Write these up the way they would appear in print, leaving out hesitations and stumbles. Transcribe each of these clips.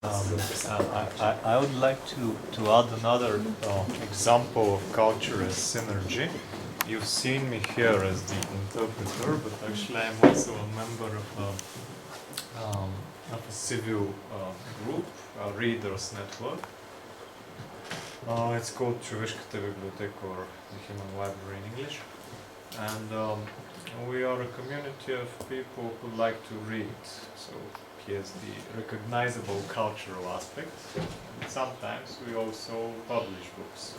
I would like to add another example of culture as synergy. You've seen me here as the interpreter, but actually I'm also a member of a civil group, a readers network. It's called Човешката библиотека, or the Human Library in English. And we are a community of people who like to read. So here's the recognizable cultural aspect. And sometimes we also publish books.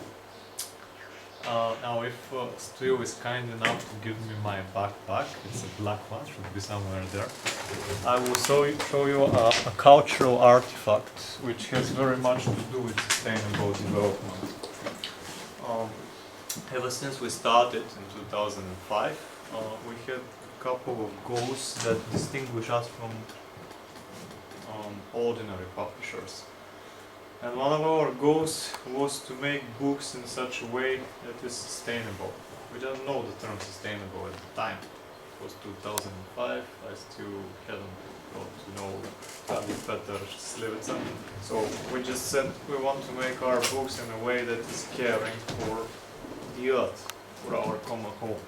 Now, if Stu is kind enough to give me my backpack, it's a black one, should be somewhere there, I will show you a cultural artifact which has very much to do with sustainable development. Ever since we started in 2005, we had a couple of goals that distinguish us from ordinary publishers. And one of our goals was to make books in such a way that is sustainable. We didn't know the term sustainable at the time. It was 2005, I still hadn't got to know Shtastlivetsa. So we just said we want to make our books in a way that is caring for the earth, for our common home.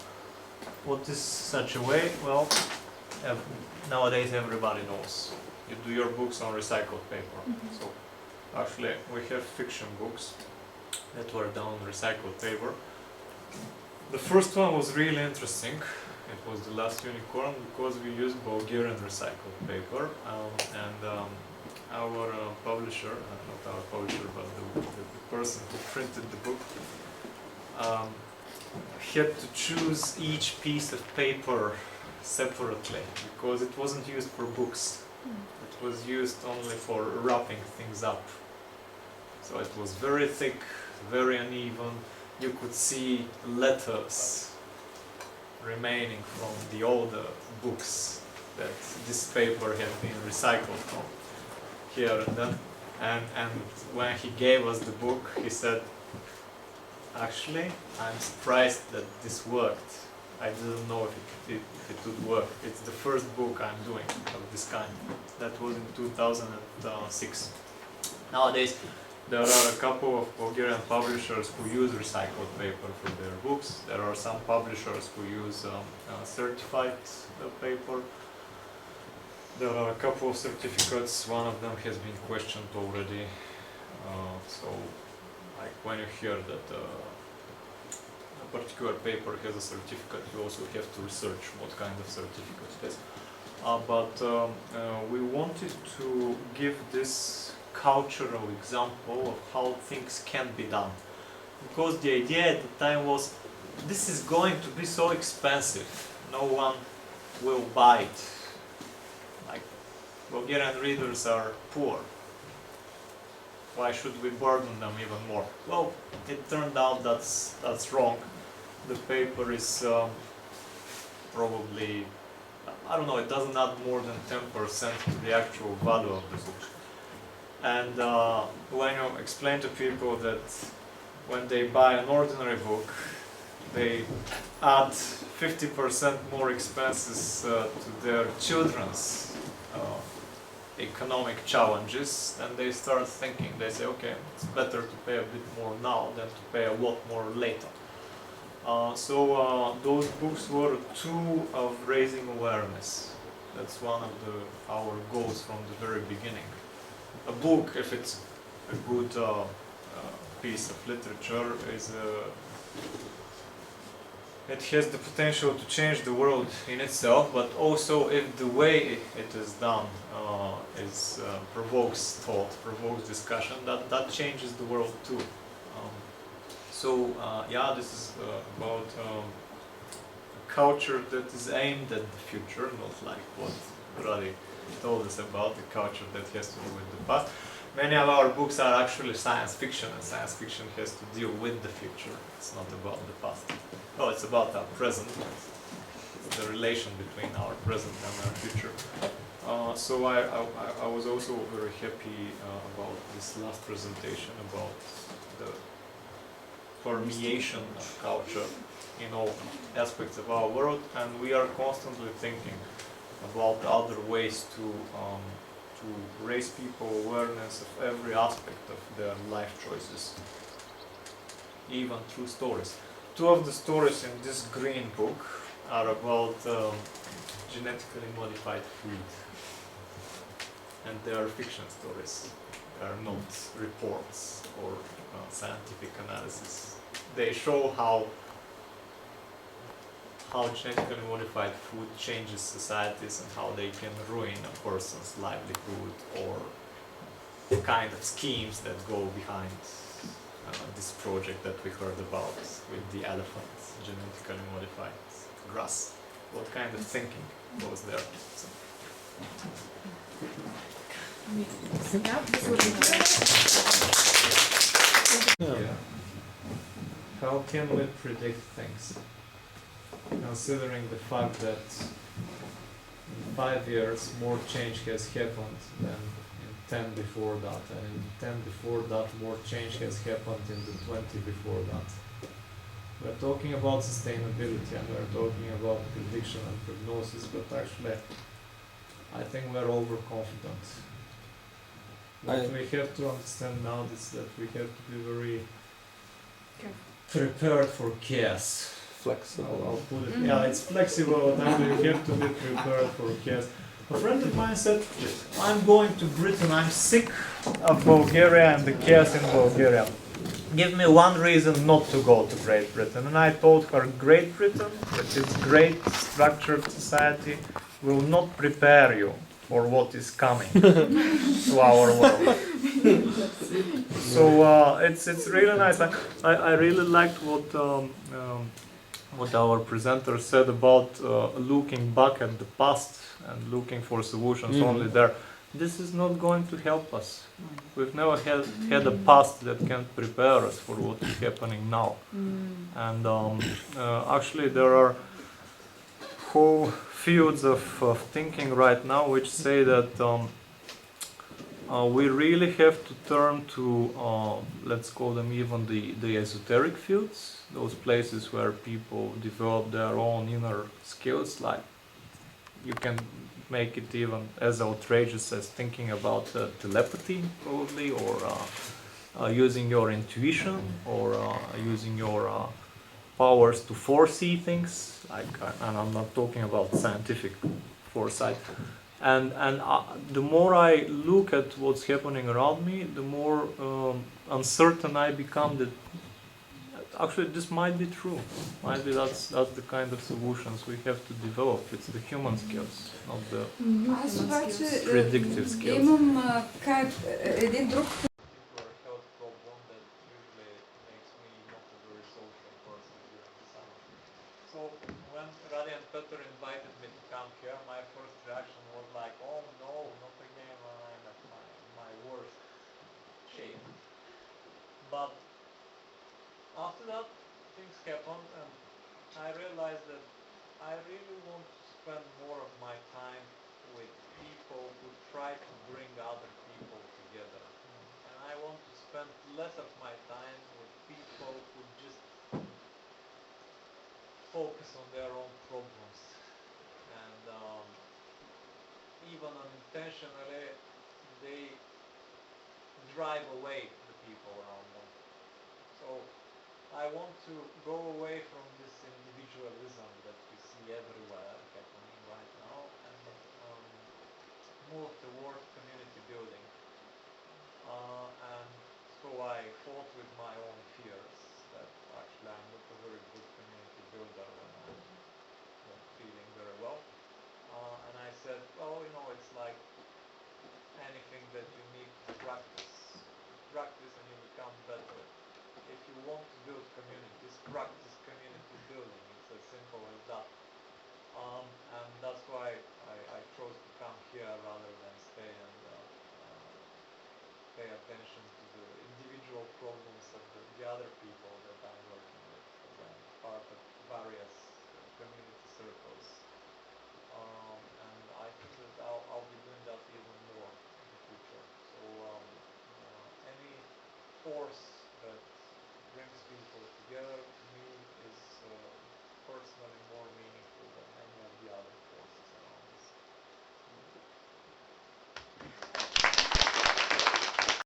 What is such a way? Well, nowadays everybody knows. You do your books on recycled paper. So actually we have fiction books that were done on recycled paper. The first one was really interesting. It was The Last Unicorn because we used Bulgarian recycled paper, and our publisher, not our publisher but the person who printed the book, had to choose each piece of paper separately because it wasn't used for books. It was used only for wrapping things up. So it was very thick, very uneven. You could see letters remaining from the older books that this paper had been recycled from here and then. And when he gave us the book, he said, actually, I'm surprised that this worked. I didn't know if it would work. It's the first book I'm doing of this kind. That was in 2006. Nowadays, there are a couple of Bulgarian publishers who use recycled paper for their books. There are some publishers who use certified paper. There are a couple of certificates. One of them has been questioned already. So, like when you hear that a particular paper has a certificate, you also have to research what kind of certificate it is. But we wanted to give this cultural example of how things can be done. Because the idea at the time was, this is going to be so expensive, no one will buy it. Like, Bulgarian readers are poor. Why should we burden them even more? Well, it turned out that's wrong. The paper is probably, I don't know, it doesn't add more than 10% to the actual value of the book. And when you explain to people that when they buy an ordinary book, they add 50% more expenses to their children's economic challenges, and they start thinking, they say, okay, it's better to pay a bit more now than to pay a lot more later. So those books were a tool of raising awareness. That's one of our goals from the very beginning. A book, if it's a good piece of literature, it has the potential to change the world in itself, but also if the way it is done provokes thought, provokes discussion, that changes the world too. Yeah, this is about a culture that is aimed at the future, not like what Radi told us about, the culture that has to do with the past. Many of our books are actually science fiction, and science fiction has to deal with the future. It's not about the past. Oh, it's about our present. It's the relation between our present and our future. So I was also very happy about this last presentation about the permeation of culture in all aspects of our world, and we are constantly thinking about other ways to to raise people awareness of every aspect of their life choices, even through stories. Two of the stories in this green book are about genetically modified food, and they are fiction stories. They are not reports or scientific analysis. They show how genetically modified food changes societies and how they can ruin a person's livelihood, or the kind of schemes that go behind this project that we heard about with the elephants, genetically modified grass. What kind of thinking goes there? So. Yeah. How can we predict things? Considering the fact that in 5 years more change has happened than in 10 before that, and in 10 before that more change has happened in the 20 before that. We're talking about sustainability and we're talking about prediction and prognosis, but actually I think we're overconfident. What we have to understand now is that we have to be very prepared for chaos. Flexible. I'll put it. Yeah, it's flexible, and we have to be prepared for chaos. A friend of mine said, I'm going to Britain, I'm sick of Bulgaria and the chaos in Bulgaria. Give me one reason not to go to Great Britain. And I told her, Great Britain, with its great structured society, will not prepare you for what is coming to our world. So it's really nice. I really liked what our presenter said about looking back at the past and looking for solutions only there. This is not going to help us. We've never had a past that can prepare us for what is happening now. And actually there are whole fields of thinking right now which say that we really have to turn to, let's call them even the esoteric fields, those places where people develop their own inner skills, like you can make it even as outrageous as thinking about telepathy, probably, or using your intuition, or using your powers to foresee things, like, and I'm not talking about scientific foresight. And the more I look at what's happening around me, the more uncertain I become that actually this might be true. Might be that's the kind of solutions we have to develop. It's the human skills, not the predictive skills. Имам един друг. So when Radi and Peter invited me to come here, my first reaction was like, oh no, not again, I'm at my worst shape. But after that, things happened, and I realized that I really want to spend more of my time with people who try to bring other people together. And I want to spend less of my time with people who just focus on their own problems. And even unintentionally, they drive away the people around them. So I want to go away from this individualism that we see everywhere happening right now, and move towards community building. And so I fought with my own fears that actually I'm not a very good community builder when I'm not feeling very well. And I said, well, it's like anything that you need to practice. Practice and you become better. If you want to build communities, practice community building. It's as simple as that. And that's why I chose to come here rather than stay and pay attention to the individual problems of the other people that I'm working with, because I'm part of various community circles. And I think that I'll be doing that even more in the future. So any force that brings people together, to me, is personally more meaningful than any of the others.